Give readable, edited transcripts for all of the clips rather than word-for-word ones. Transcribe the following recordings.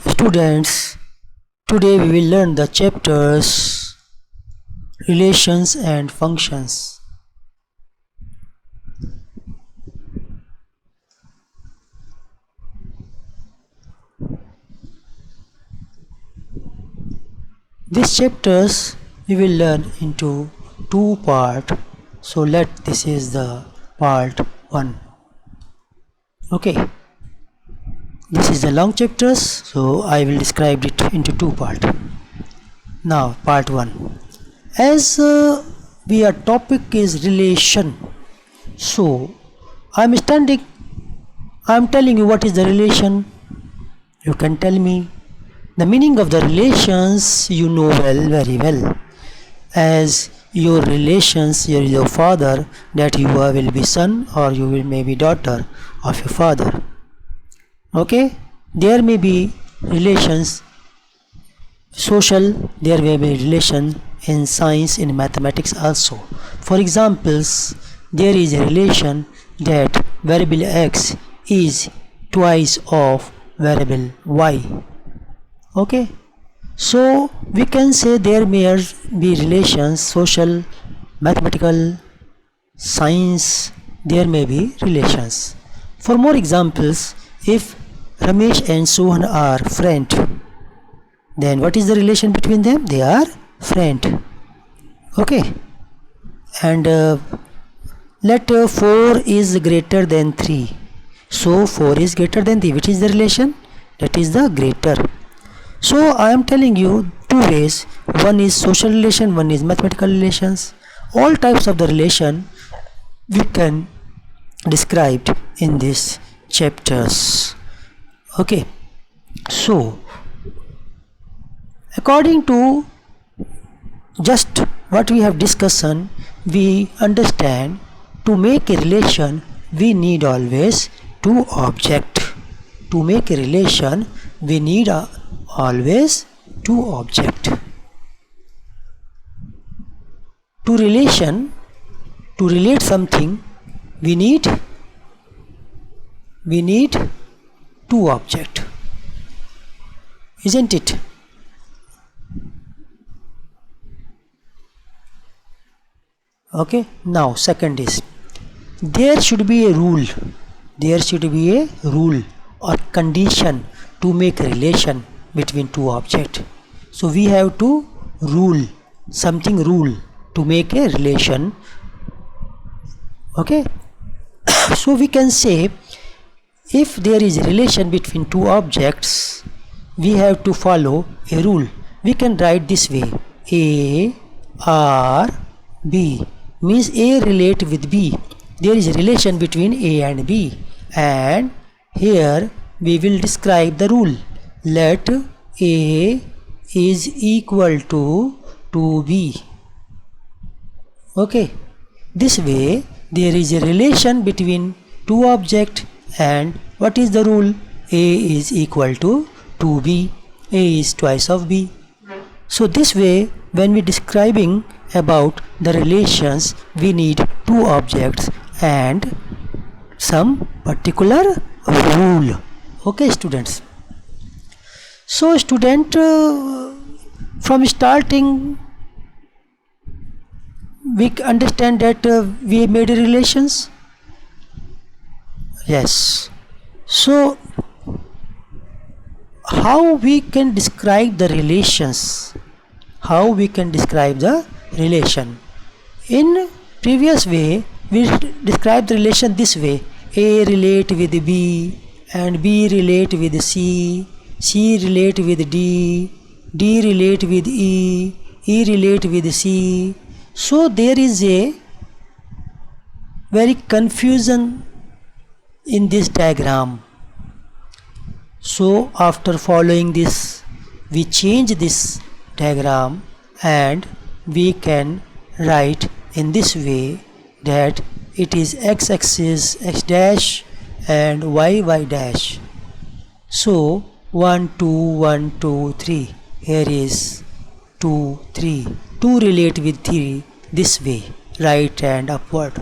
Students, today we will learn the chapters relations and functions. These chapters we will learn into two parts. So this is the part 1. Okay. This is the long chapters, so I will describe it into two parts. Now, part 1. As our topic is relation, so I am telling you what is the relation. You can tell me the meaning of the relations. You know very well. As your relations, your father, that you will be son or you will maybe daughter of your father. Okay, there may be relations social, there may be relation in science, in mathematics also. For examples, there is a relation that variable x is twice of variable y. Okay, so we can say there may be relations social, mathematical, science, there may be relations. For more examples, if Ramesh and Sohan are friends, then what is the relation between them? They are friend. Okay, and let 4 is greater than 3. So 4 is greater than 3. Which is the relation? That is the greater. So I am telling you two ways. One is social relation, one is mathematical relations. All types of the relation we can describe in this chapters. Okay, so according to just what we have discussed, we understand to make a relation we need always two objects. To make a relation we need always two objects. To relate something we need two objects, isn't it? Okay, now second is there should be a rule or condition to make a relation between two objects. So we have to rule to make a relation. Okay, so we can say if there is a relation between two objects, we have to follow a rule. We can write this way: A or B means A relate with B. There is a relation between A and B, and here we will describe the rule. Let A is equal to B. Okay, this way there is a relation between two objects, and what is the rule? A is equal to B. A is twice of B. So this way, when we describing about the relations, we need two objects and some particular rule. Okay, students. So student, from starting we understand that we made relations. Yes. So how we can describe the relations? How we can describe the relation? In previous way, we described the relation this way: A relate with B, and B relate with C, C relate with D, D relate with E, E relate with C. So there is a very confusion in this diagram. So after following this, we change this diagram and we can write in this way that it is x-axis x dash and y dash. So 1 2 1 2 3, here is 2 3, 2 relate with 3 this way, right and upward.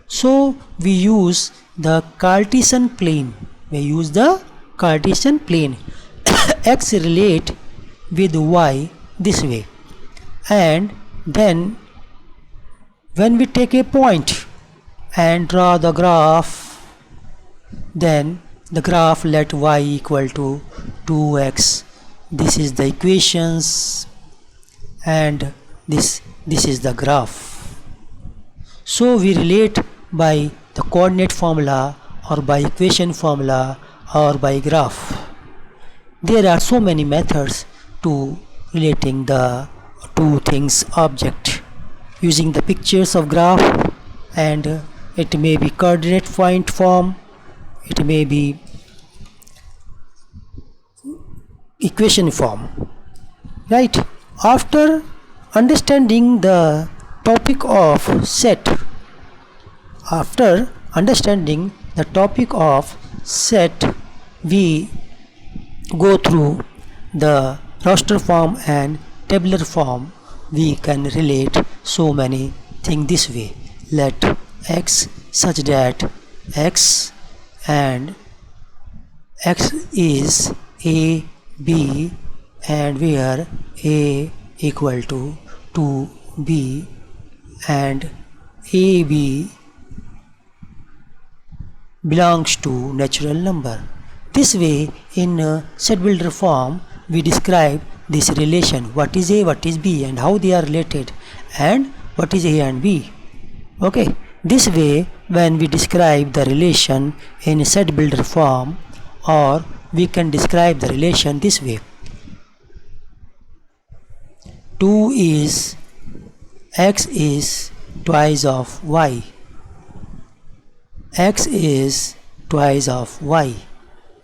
So we use the Cartesian plane. x relate with y this way, and then when we take a point and draw the graph, then the graph let y equal to 2x. This is the equations, and this is the graph. So we relate by the coordinate formula, or by equation formula, or by graph. There are so many methods to relating the two things object, using the pictures of graph, and it may be coordinate point form, it may be equation form, right? After understanding the topic of set, we go through the roster form and tabular form. We can relate so many things this way. Let x such that x and x is a b, and where a equal to 2b and ab belongs to natural number. This way, in set builder form, we describe this relation, what is a, what is b, and how they are related, and what is a and b. Okay, this way when we describe the relation in set builder form, or we can describe the relation this way. 2 is x is twice of y, x is twice of y.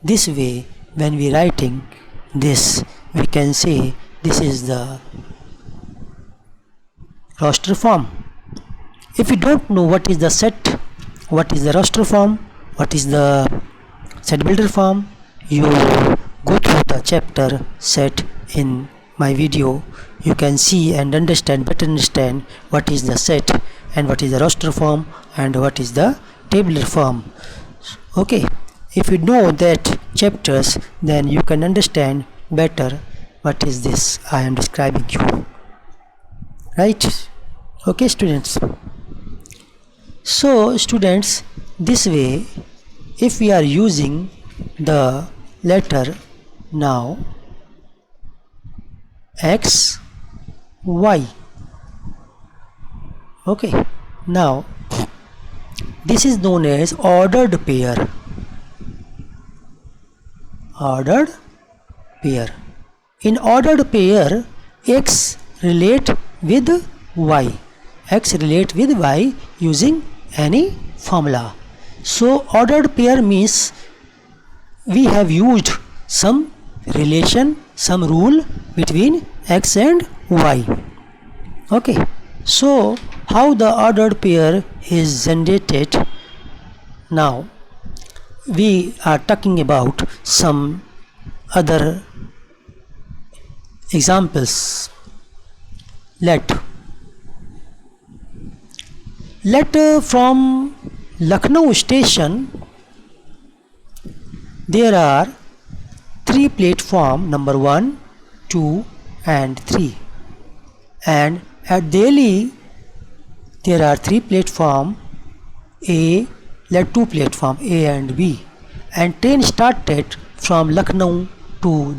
This way when we writing this, we can say this is the roster form. If you don't know what is the set, what is the roster form, what is the set builder form, you go through the chapter set in my video. You can see and better understand what is the set, and what is the roster form, and what is the tabular form. Okay, if you know that chapters, then you can understand better what is this I am describing you, right? Okay, students. So students, this way, if we are using the letter now x, y, okay, now this is known as ordered pair. In ordered pair, x relate with y, using any formula. So ordered pair means we have used some relation, some rule between x and y. Okay, so how the ordered pair is generated? Now we are talking about some other examples. Let from Lucknow station there are 3 platforms, number 1, 2 and 3, and at Delhi there are 3 platforms, A, let 2 platforms A and B, and train started from Lucknow to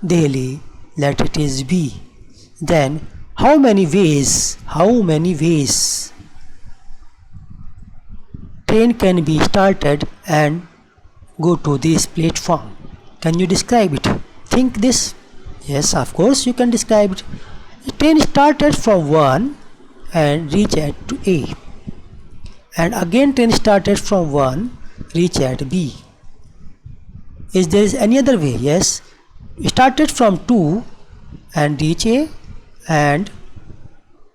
Delhi. Let it is B. Then how many ways train can be started and go to this platform? Can you describe it? Think this. Yes, of course you can describe it. Train started from 1 and reach at to A, and again train started from 1 reach at B. Is there any other way? Yes, started from 2 and reach A, and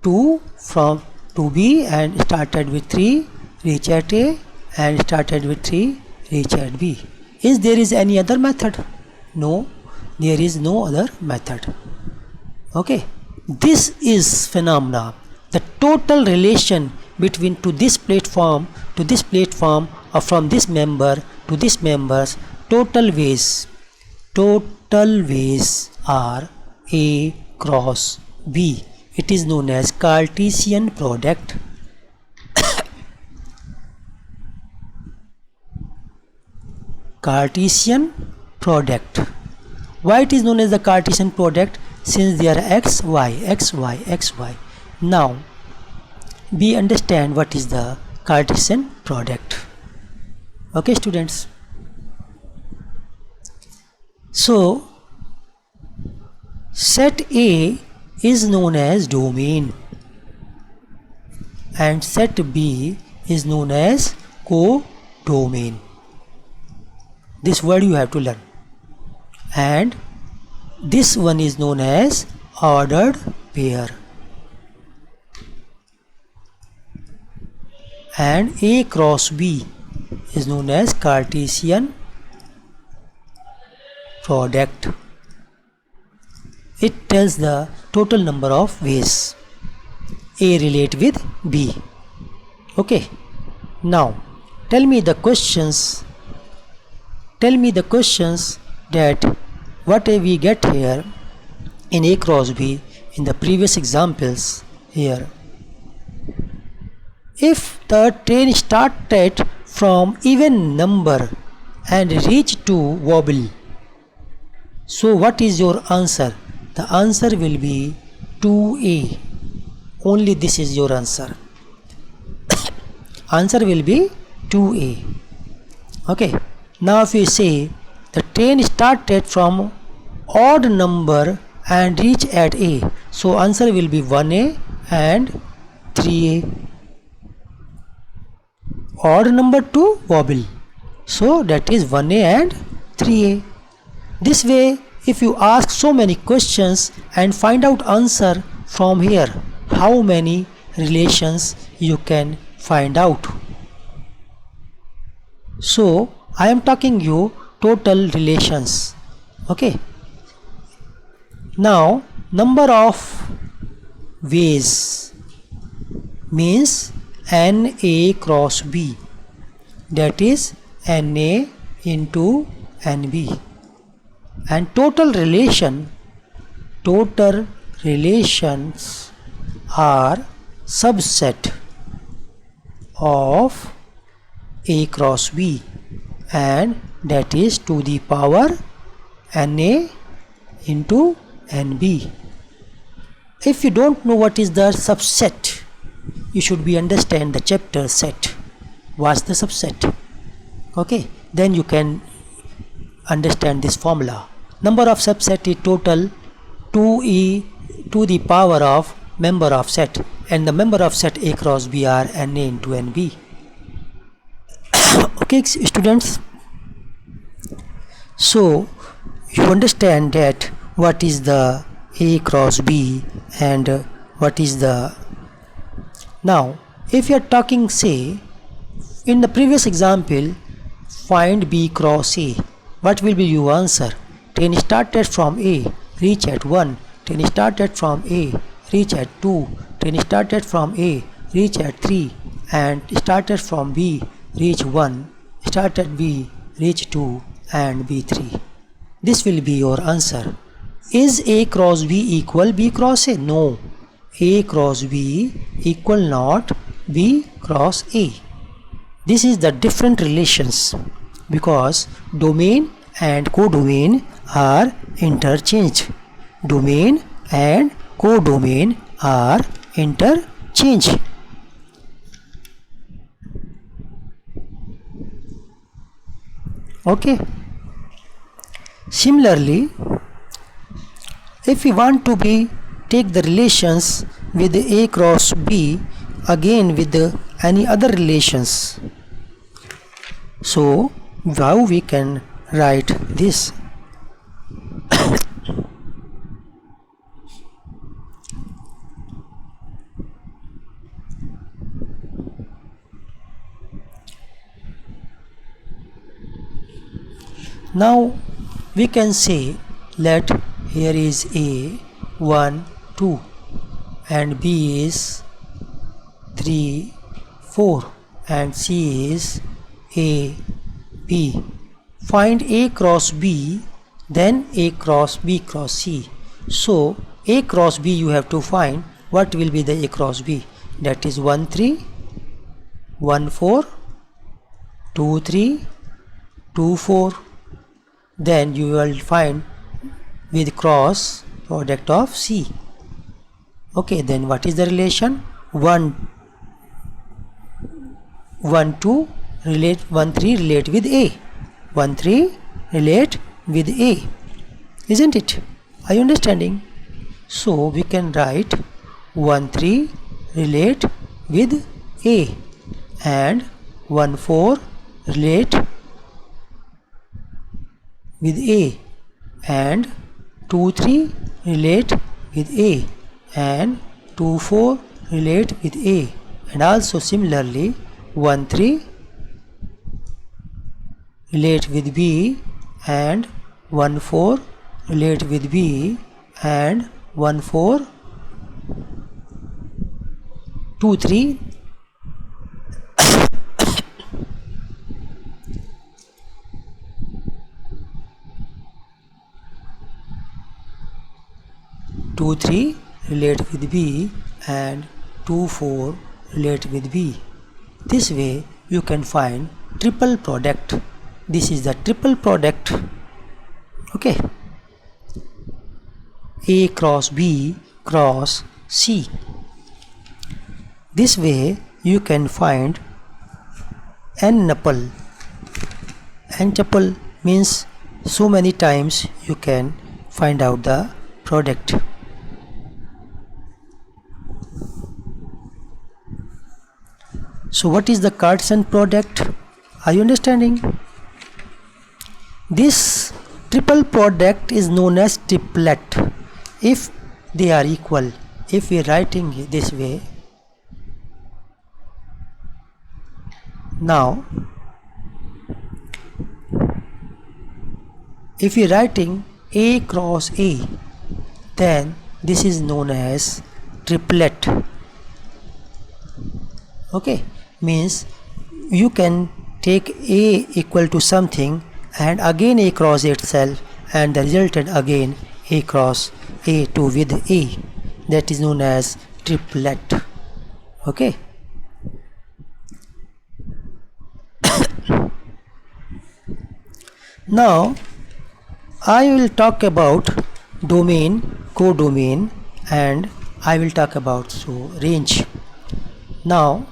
2 from 2B and started with 3 reach at A, and started with 3 reach at B. Is there any other method? No, there is no other method. Okay, this is phenomena, the total relation between to this platform from this member to this member's total ways are A cross B. It is known as Cartesian product. Cartesian product. Why it is known as the Cartesian product? Since there are x, y, x, y, x, y. Now we understand what is the Cartesian product. Okay, students. So set A is known as domain and set B is known as codomain. This word you have to learn. And this one is known as ordered pair. And A cross B is known as Cartesian product. It tells the total number of ways A relate with B. Okay. Now tell me the questions that what we get here in A cross B in the previous examples here. If the train started from even number and reached to wobble, so what is your answer? The answer will be 2A. Only this is your answer. Answer will be 2A. Okay. Now if you say the train started from odd number and reach at A, so answer will be 1A and 3A. Odd number to wobble, so that is 1A and 3A. This way, if you ask so many questions and find out answer from here, how many relations you can find out. So I am talking you total relations. Okay. Now number of ways means NA cross B, that is NA into NB. And total relations are subset of A cross B, and that is to the power NA into NB. If you don't know what is the subset, you should be understand the chapter set. What's the subset? Okay, then you can understand this formula. Number of subset is total 2e to the power of member of set, and the member of set A cross B are NA into NB. Okay, students. So you understand that what is the A cross B and what is the. Now if you are talking, say in the previous example, find B cross A, what will be your answer? Train started from A, reach at 1. Train started from A, reach at 2. Train started from A, reach at 3. And started from B, reach 1. Started B, reach 2 and B3. This will be your answer. Is A cross B equal B cross A? No. A cross B equal not B cross A. This is the different relations because domain and codomain are interchanged. Domain and codomain are interchanged. Okay. Similarly, if we want to take the relations with A cross B again with any other relations, so how we can write this? Now we can say, let here is A 1 2 and B is 3 4 and C is A, B. Find A cross B, then A cross B cross C. So A cross B you have to find. What will be the A cross B? That is 1 3, 1 4, 2 3, 2 4. Then you will find with cross product of C. Okay, then what is the relation? 1 2 relate 1 3 relate with A. 1 3 relate with A. Isn't it? Are you understanding? So we can write 1 3 relate with A and 1 4 relate with A and 2 3 relate with A and 2 4 relate with A, and also similarly 1 3 relate with B and 1 4 relate with B and 1 4 2 3 2 3 relate with B and 2 4 relate with B. This way you can find triple product. This is the triple product. Okay. A cross B cross C. This way you can find n-tuple. N-tuple means so many times you can find out the product. So what is the Cartesian product? Are you understanding? This triple product is known as triplet if they are equal. If we are writing it this way, now if we are writing A cross A, then this is known as triplet. Okay, means you can take A equal to something and again A cross itself, and the resultant again A cross A2 with A. That is known as triplet. Okay. Now I will talk about domain, codomain, and I will talk about range. Now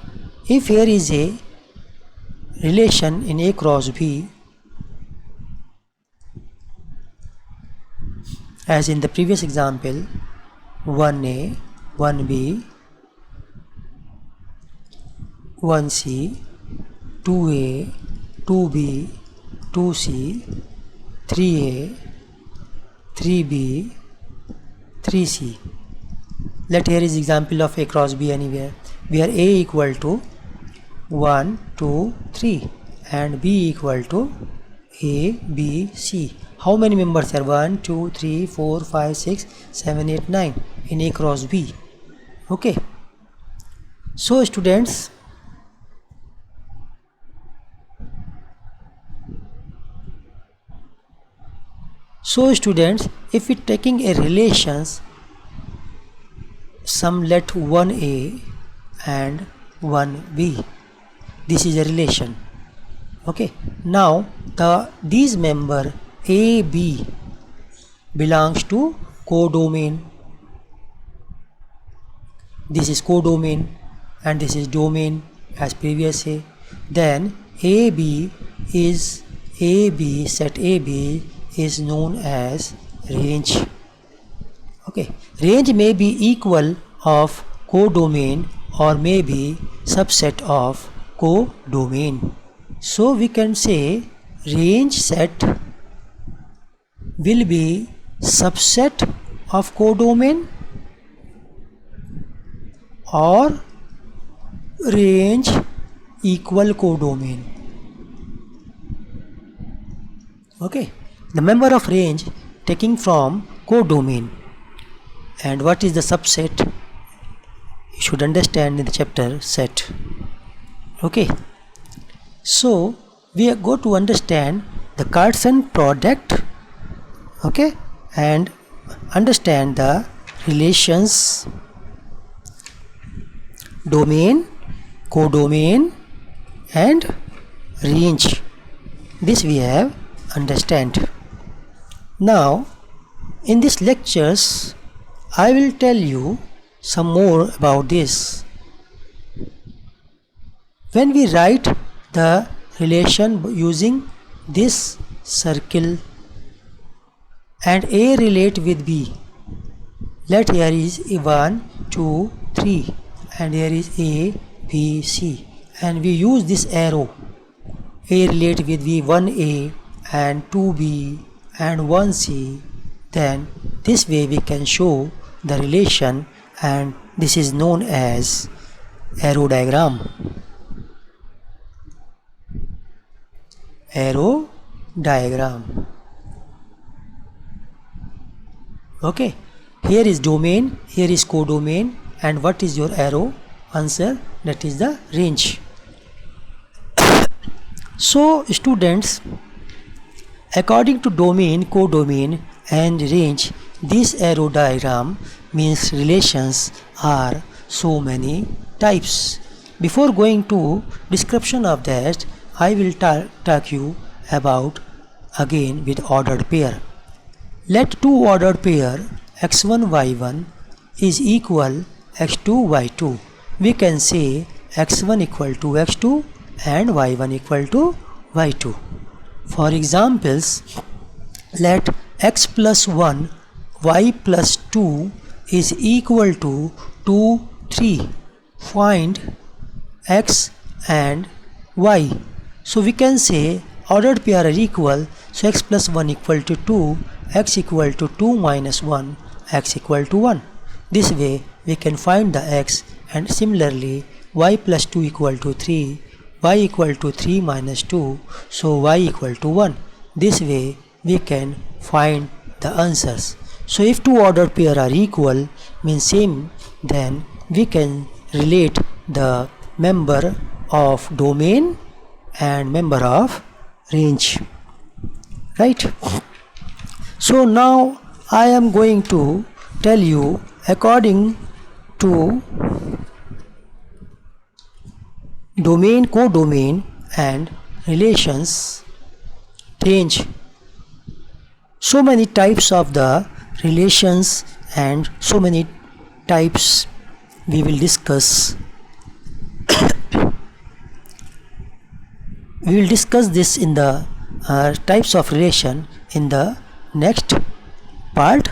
if here is a relation in A cross B, as in the previous example, 1A, 1B, 1C, 2A, 2B, 2C, 3A, 3B, 3C. Let here is example of A cross B anywhere, where A equal to 1, 2, 3 and B equal to A, B, C. How many members are 1, 2, 3, 4, 5, 6, 7, 8, 9 in A cross B? Okay. So students, if we taking a relations, some let 1A and 1B, this is a relation. Okay, now these member A, B belongs to codomain. This is codomain and this is domain as previously. Then AB set AB is known as range. Okay, range may be equal of codomain or may be subset of codomain. So we can say range set will be subset of codomain or range equal codomain. Okay, the member of range taking from codomain. And what is the subset? You should understand in the chapter set. Okay, so we go to understand the Cartesian product, okay, and understand the relations, domain, codomain and range. This we have understand. Now in these lectures I will tell you some more about this. When we write the relation using this circle and A relate with B, let here is 1, 2, 3 and here is A, B, C, and we use this arrow. A relate with B, 1A and 2B and 1C, then this way we can show the relation, and this is known as arrow diagram. Arrow diagram. Okay, here is domain, here is codomain, and what is your arrow? Answer, that is the range. So students, according to domain, codomain and range, this arrow diagram means relations are so many types. Before going to description of that, I will talk you about again with ordered pair. Let two ordered pair x1 y1 is equal x2 y2. We can say x1 equal to x2 and y1 equal to y2. For examples, let x plus 1 y plus 2 is equal to 2 3. Find x and y. So we can say ordered pair are equal, so x plus 1 equal to 2, x equal to 2 minus 1, x equal to 1. This way we can find the x, and similarly y plus 2 equal to 3, y equal to 3 minus 2, so y equal to 1. This way we can find the answers. So if two ordered pair are equal, means same, then we can relate the member of domain and member of range, right? So now I am going to tell you according to domain, codomain and relations, range. So many types of the relations and so many types we will discuss. We will discuss this in the types of relation in the next part.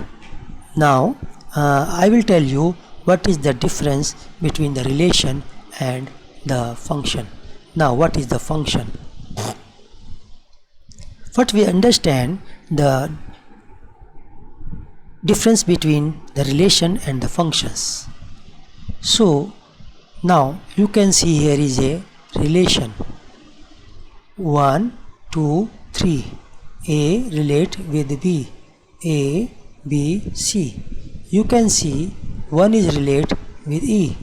Now I will tell you what is the difference between the relation and the function. Now what is the function? What we understand the difference between the relation and the functions. So now you can see here is a relation 1, 2, 3. A relate with B, A, B, C. You can see one is relate with E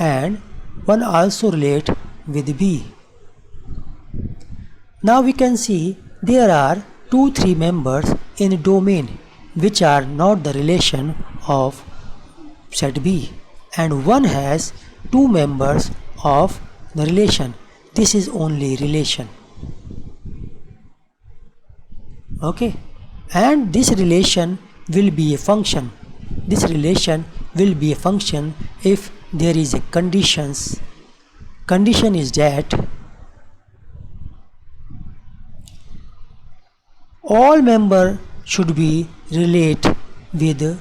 and one also relate with B. Now we can see there are 2, 3 members in domain which are not the relation of set B, and one has 2 members of the relation. This is only relation. Okay, and this relation will be a function. This relation will be a function if there is a conditions. Condition is that all member should be relate with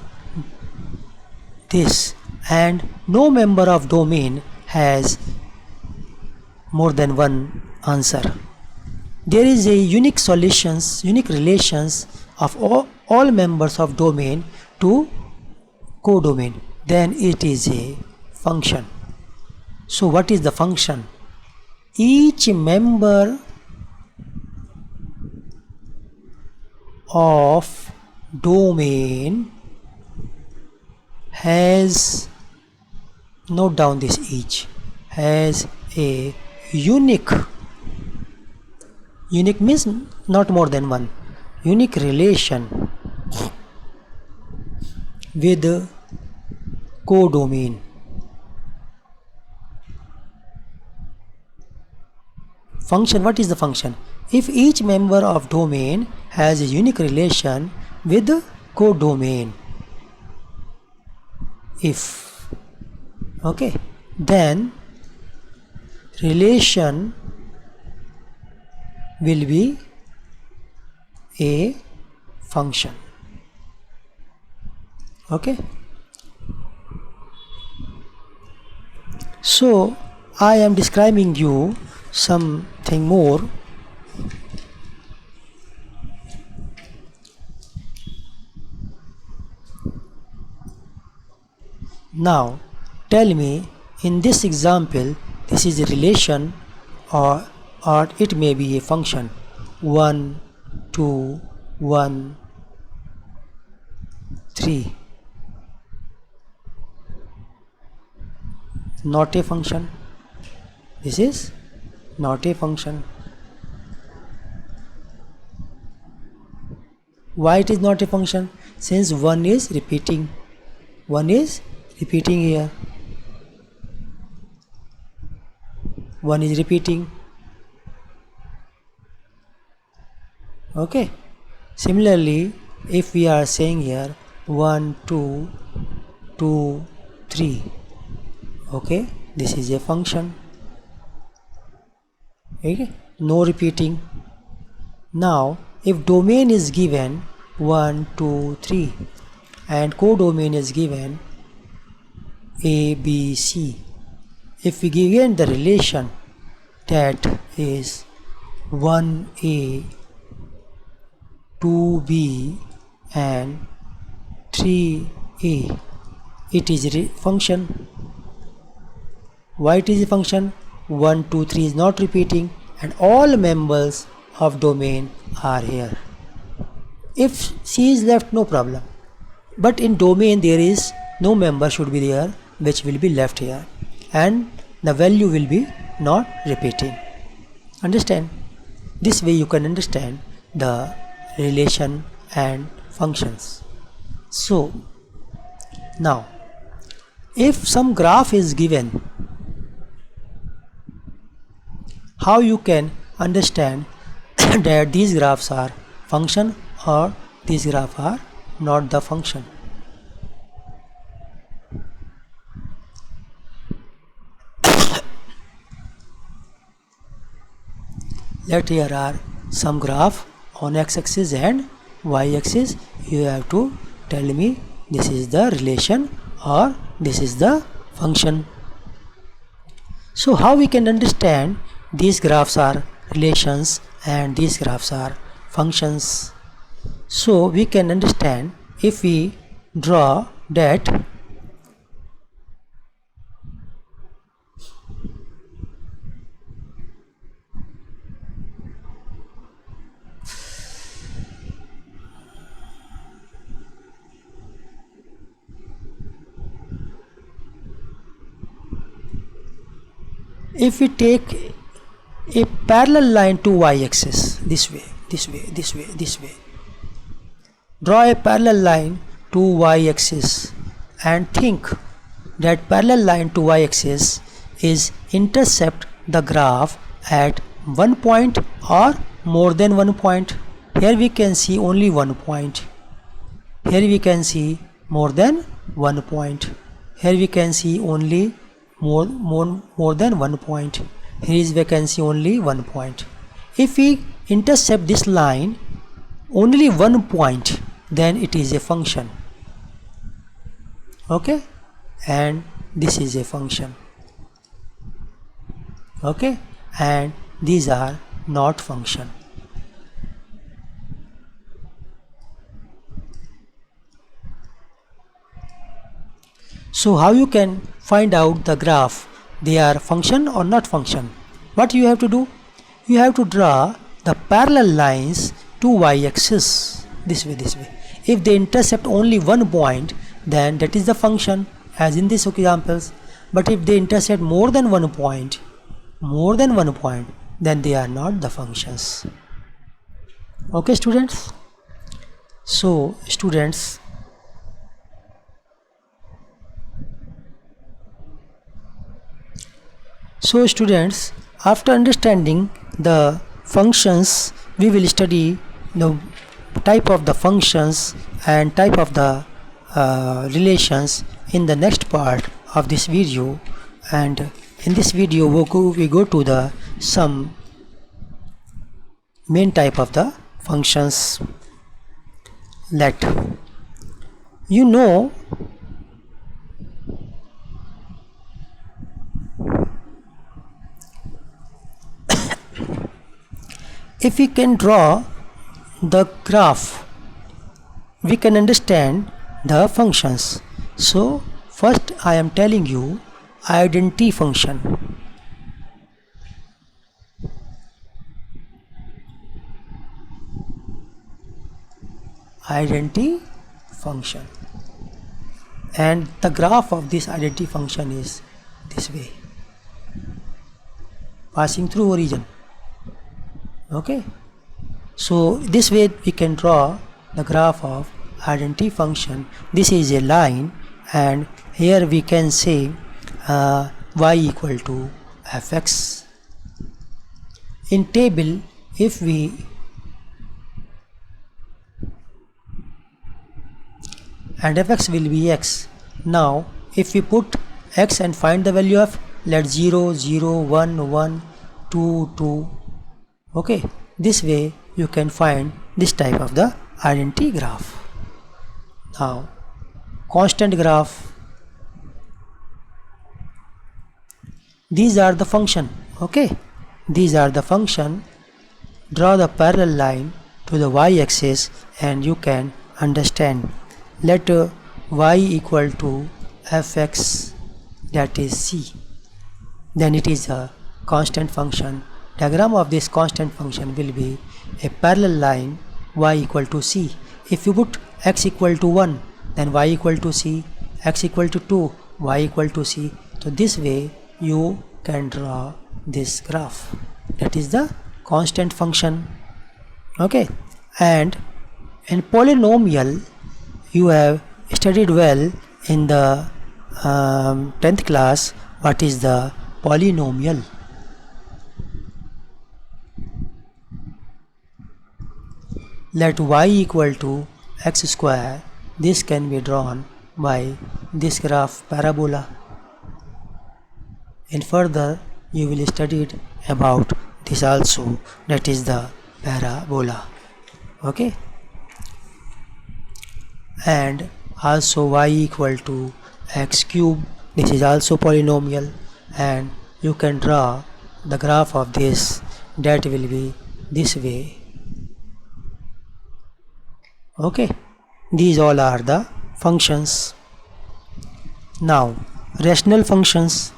this, and no member of domain has more than one answer. There is a unique relations of all members of domain to codomain, then it is a function. So what is the function? Each member of domain has, note down this, each has a unique Unique means not more than one. Unique relation with codomain. Function, what is the function? If each member of domain has a unique relation with the codomain, if, okay, then relation will be a function. Okay, so I am describing you something more. Now tell me, in this example, this is a relation or it may be a function. 1 2 1 3, not a function. This is not a function. Why it is not a function? Since 1 is repeating. 1 is repeating here. 1 is repeating. Okay. Similarly, if we are saying here 1 2 2 3, okay, this is a function. Okay, no repeating. Now if domain is given 1 2 3 and codomain is given A B C, if we given the relation that is 1A 2B and 3A, it is a function. Why it is a function? 1 2 3 is not repeating and all members of domain are here. If C is left, no problem, but in domain there is no member should be there which will be left here, and the value will be not repeating. Understand? This way you can understand the relation and functions. So now if some graph is given, how you can understand that these graphs are function or these graphs are not the function? Let here are some graph on x-axis and y-axis. You have to tell me this is the relation or this is the function. So how we can understand these graphs are relations and these graphs are functions? So we can understand if we draw that if we take a parallel line to y-axis, this way, this way, this way, this way, draw a parallel line to y-axis and think that parallel line to y-axis is intercept the graph at one point or more than one point. Here we can see only one point. Here we can see more than one point. Here we can see only more than one point. Here is vacancy only one point. If we intercept this line only one point, then it is a function. Okay, and this is a function. Okay, and these are not function. So how you can find out the graph, they are function or not function? What you have to do? You have to draw the parallel lines to y-axis, this way, this way. If they intercept only one point, then that is the function, as in these examples. But if they intercept more than one point, then they are not the functions. Okay students, so students, after understanding the functions, we will study the type of the functions and type of the relations in the next part of this video. And in this video we go to the some main type of the functions. Let you know if we can draw the graph, we can understand the functions. So first I am telling you identity function. Identity function, and the graph of this identity function is this way, passing through origin. Okay, so this way we can draw the graph of identity function. This is a line, and here we can say y equal to fx. In table, if we and fx will be x. Now if we put x and find the value of, let 0 0 1 1 2 2. Okay, this way you can find this type of the identity graph. Now constant graph, these are the function. Okay, these are the function. Draw the parallel line to the y-axis and you can understand. Let y equal to fx, that is c, then it is a constant function. Diagram of this constant function will be a parallel line y equal to c. If you put x equal to 1, then y equal to c, x equal to 2, y equal to c. So this way you can draw this graph, that is the constant function. Okay, and in polynomial you have studied well in the 10th class what is the polynomial. Let y equal to x square. This can be drawn by this graph parabola. And further you will study about this also, that is the parabola. Okay, and also y equal to x cube. This is also polynomial, and you can draw the graph of this, that will be this way. Okay, these all are the functions. Now rational functions.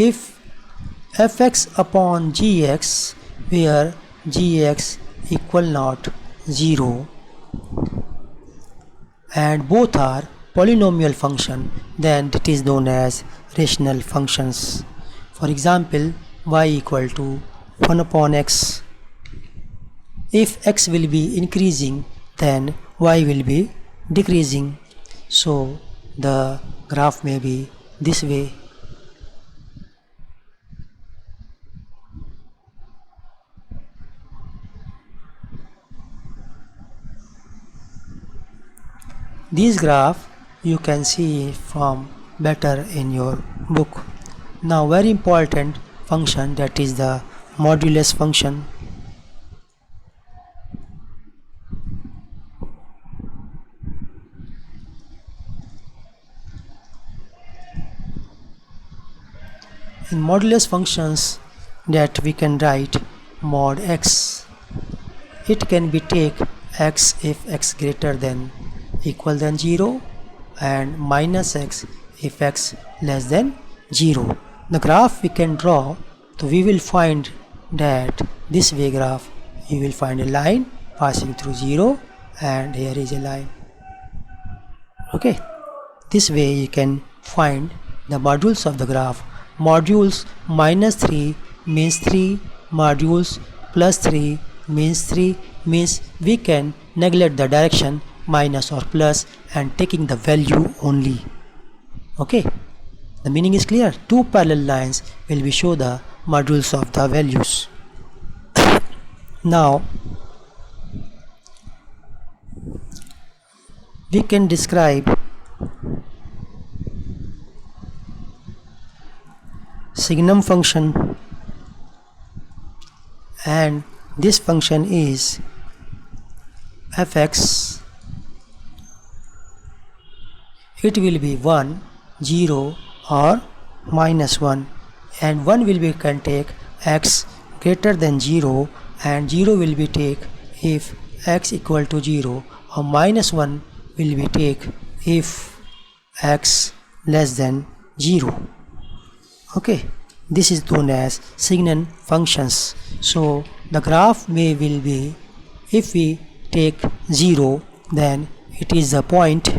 If fx upon gx, where gx equal not 0, and both are polynomial function, then it is known as rational functions. For example, y equal to 1 upon x. If x will be increasing, then y will be decreasing. So the graph may be this way. This graph you can see from better in your book. Now very important function, that is the modulus function. In modulus functions that we can write mod x. It can be take x if x greater than equal than 0 and minus x if x less than 0. the graph we can draw, so we will find that this way graph, you will find a line passing through 0 and here is a line. Okay, this way you can find the modules of the graph. Modules minus 3 means 3, modules plus 3 means 3, means we can neglect the direction minus or plus and taking the value only. Okay, the meaning is clear. Two parallel lines will be show the modules of the values. Now we can describe signum function, and this function is fx. It will be 1, 0 or minus 1, and 1 will be can take x greater than 0 and 0 will be take if x equal to 0, or minus 1 will be take if x less than 0. Okay, this is known as signum functions. So the graph may will be, if we take 0, then it is the point,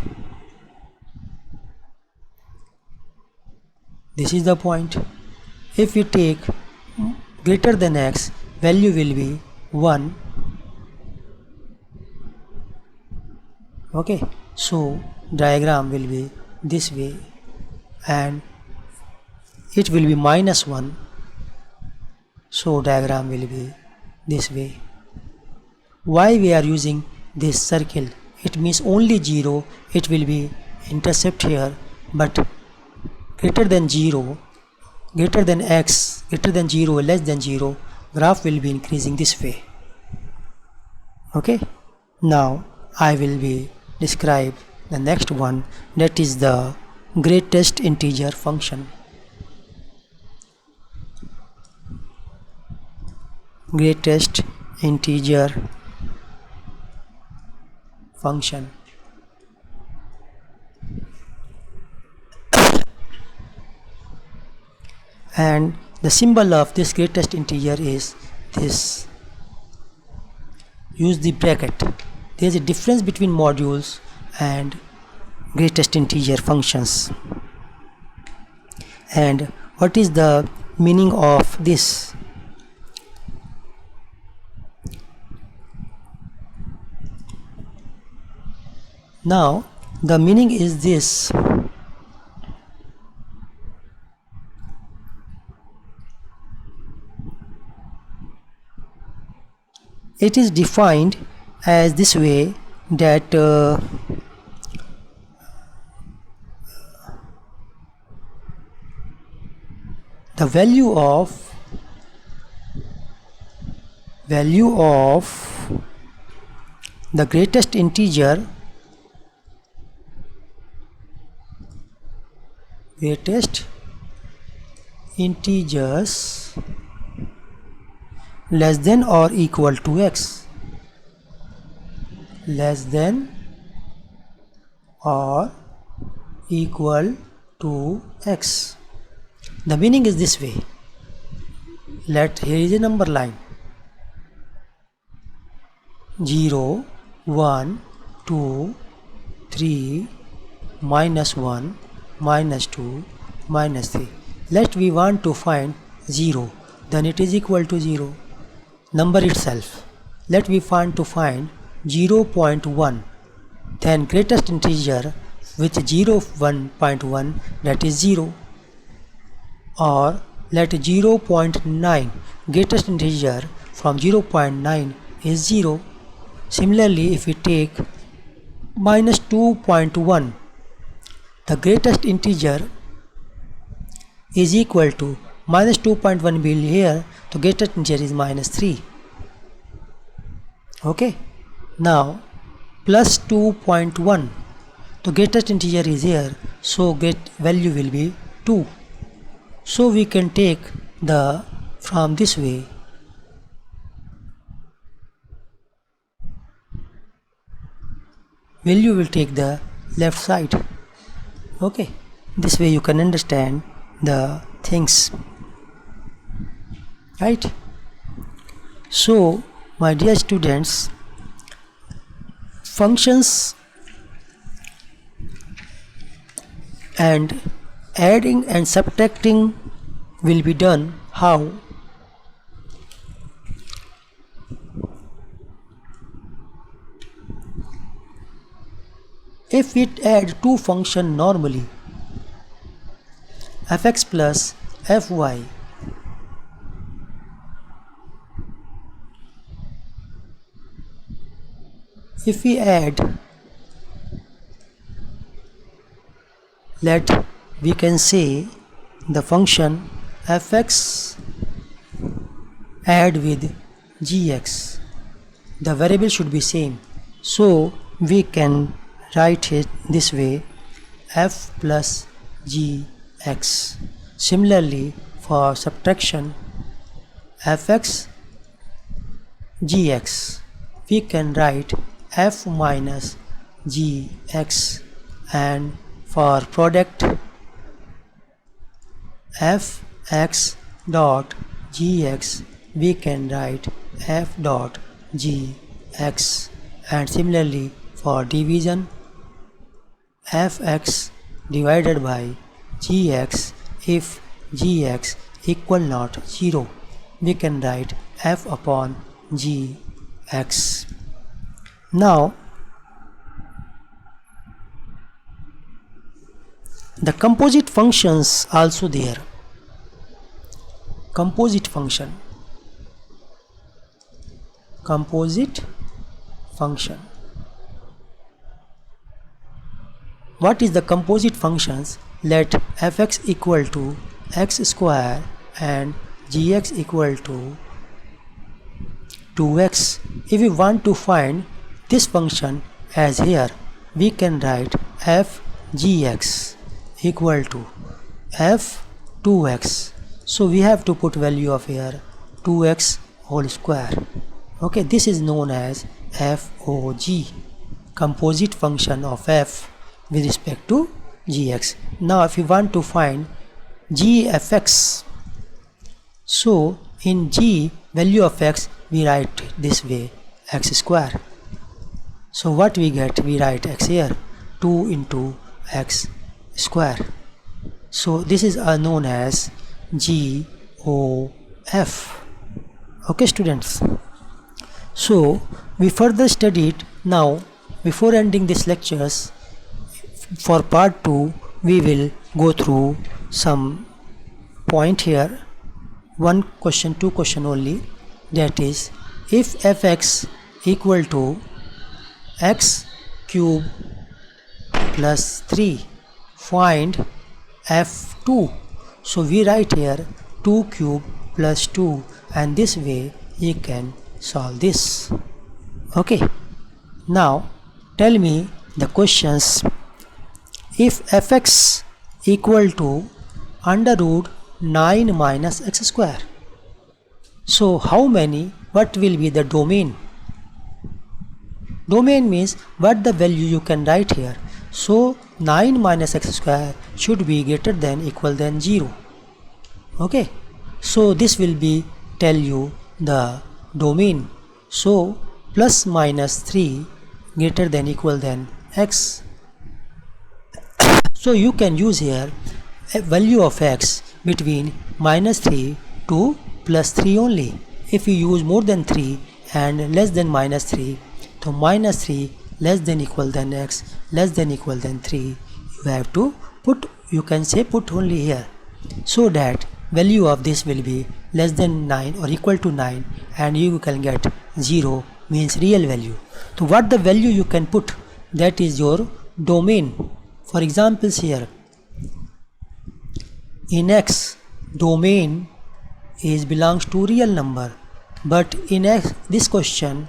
this is the point. If we take greater than x, value will be 1. Okay, so diagram will be this way, and it will be minus 1, so diagram will be this way. Why we are using this circle? It means only 0, it will be intercept here, but greater than 0, greater than x, greater than 0, less than 0, graph will be increasing this way. Okay, now I will be describe the next one, that is the greatest integer function. Greatest integer function. And the symbol of this greatest integer is this. Use the bracket. There is a difference between modules and greatest integer functions. And what is the meaning of this? Now the meaning is this. It is defined as this way, that the value of the greatest integers less than or equal to x, less than or equal to x. The meaning is this way. Here is a number line: 0, 1, 2, 3, minus 1, minus 2, minus 3. Let we want to find 0, then it is equal to 0, number itself. Let we want to find 0.1, then greatest integer with 1.1, that is 0. Or let 0.9, greatest integer from 0.9 is 0. Similarly, if we take minus 2.1, the greatest integer is equal to minus 2.1 will be here, the greatest integer is minus 3. Okay, now plus 2.1, the greatest integer is here, so value will be 2. So we can take the from this way. Value will take the left side. Okay, this way you can understand the thing. things, right? So my dear students, functions and adding and subtracting will be done how? If we add two functions normally, fx plus fy, if we add, we can say the function fx add with gx, the variable should be same, so we can write it this way, f plus gx. Similarly, for subtraction, fx gx, we can write f minus gx, and for product, fx dot gx, we can write f dot gx, and similarly for division, fx divided by gx, if gx equal not 0, we can write f upon gx. Now the composite functions also there. Composite function. What is the composite functions? Let fx equal to x square and gx equal to 2x. If we want to find this function as here, we can write f gx equal to f 2x. So we have to put value of here 2x whole square. Okay, this is known as FOG, composite function of f with respect to gx. Now if you want to find gfx, so in g value of x we write this way, x square. So what we get, we write x here, 2 into x square. So this is known as GOF. Okay students, so we further studied. Now before ending this lectures, for part 2 we will go through some point here, one question, two question only, that is, if fx equal to x cube plus 3, find f2. So we write here 2 cube plus 2, and this way you can solve this. Okay, now tell me the questions. If fx equal to under root 9 minus x square, so what will be the domain? Domain means what the value you can write here. So 9 minus x square should be greater than equal than 0. Okay, so this will be tell you the domain. So plus minus 3 greater than equal than x. So you can use here a value of x between minus 3 to plus 3 only. If you use more than 3 and less than minus 3, so minus 3 less than equal than x less than equal than 3, you have to put, you can say put only here, so that value of this will be less than 9 or equal to 9, and you can get 0 means real value. So what the value you can put, that is your domain. For examples here, in x domain is belongs to real number, but in x, this question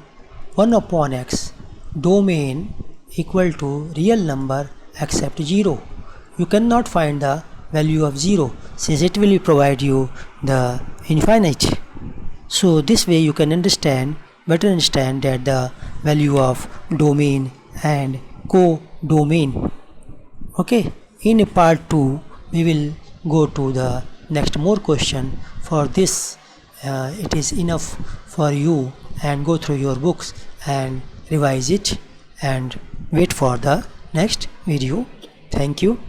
1 upon x domain equal to real number except 0. You cannot find the value of 0 since it will provide you the infinite. So this way you can better understand that the value of domain and co-domain. Okay, in part 2 we will go to the next more question. For this it is enough for you, and go through your books and revise it and wait for the next video. Thank you.